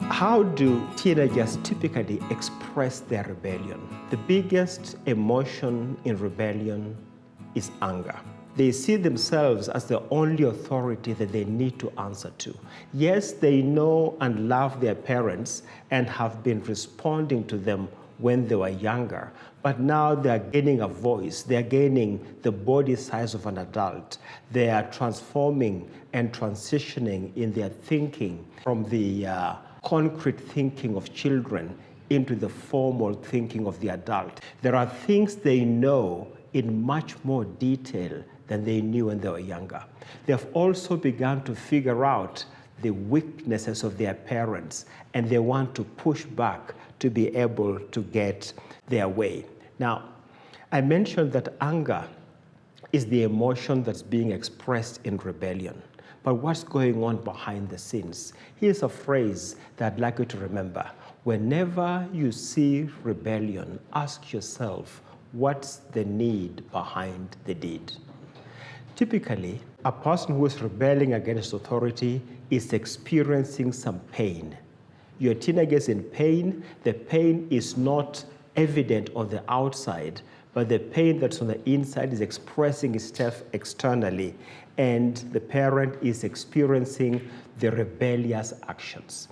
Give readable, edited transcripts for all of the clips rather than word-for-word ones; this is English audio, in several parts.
How do teenagers typically express their rebellion? The biggest emotion in rebellion is anger. They see themselves as the only authority that they need to answer to. Yes, they know and love their parents and have been responding to them when they were younger, but now they are gaining a voice. They are gaining the body size of an adult. They are transforming and transitioning in their thinking from the concrete thinking of children into the formal thinking of the adult. There are things they know in much more detail than they knew when they were younger. They have also begun to figure out the weaknesses of their parents, and they want to push back to be able to get their way. Now, I mentioned that anger is the emotion that's being expressed in rebellion. But what's going on behind the scenes? Here's a phrase that I'd like you to remember. Whenever you see rebellion, ask yourself, what's the need behind the deed? Typically, a person who is rebelling against authority is experiencing some pain. Your teenager is in pain. The pain is not evident on the outside, but the pain that's on the inside is expressing itself externally, and the parent is experiencing the rebellious actions.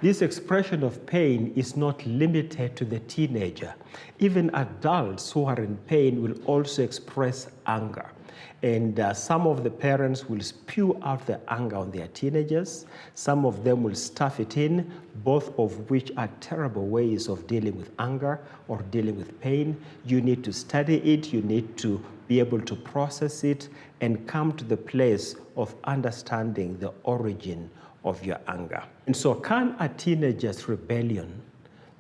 This expression of pain is not limited to the teenager. Even adults who are in pain will also express anger. And some of the parents will spew out the anger on their teenagers. Some of them will stuff it in, both of which are terrible ways of dealing with anger or dealing with pain. You need to study it. You need to be able to process it and come to the place of understanding the origin of your anger. And so, can a teenager's rebellion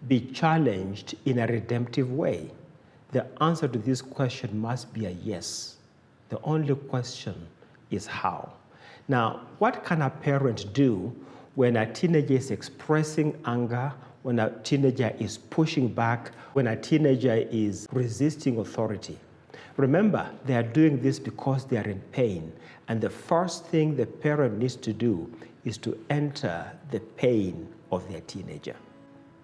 be challenged in a redemptive way? The answer to this question must be a yes. The only question is how. Now, what can a parent do when a teenager is expressing anger, when a teenager is pushing back, when a teenager is resisting authority? Remember, they are doing this because they are in pain. And the first thing the parent needs to do is to enter the pain of their teenager.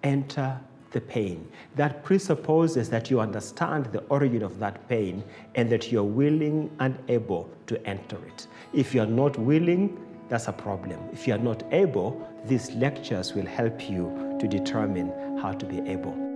Enter the pain. That presupposes that you understand the origin of that pain and that you're willing and able to enter it. If you're not willing, that's a problem. If you're not able, these lectures will help you to determine how to be able.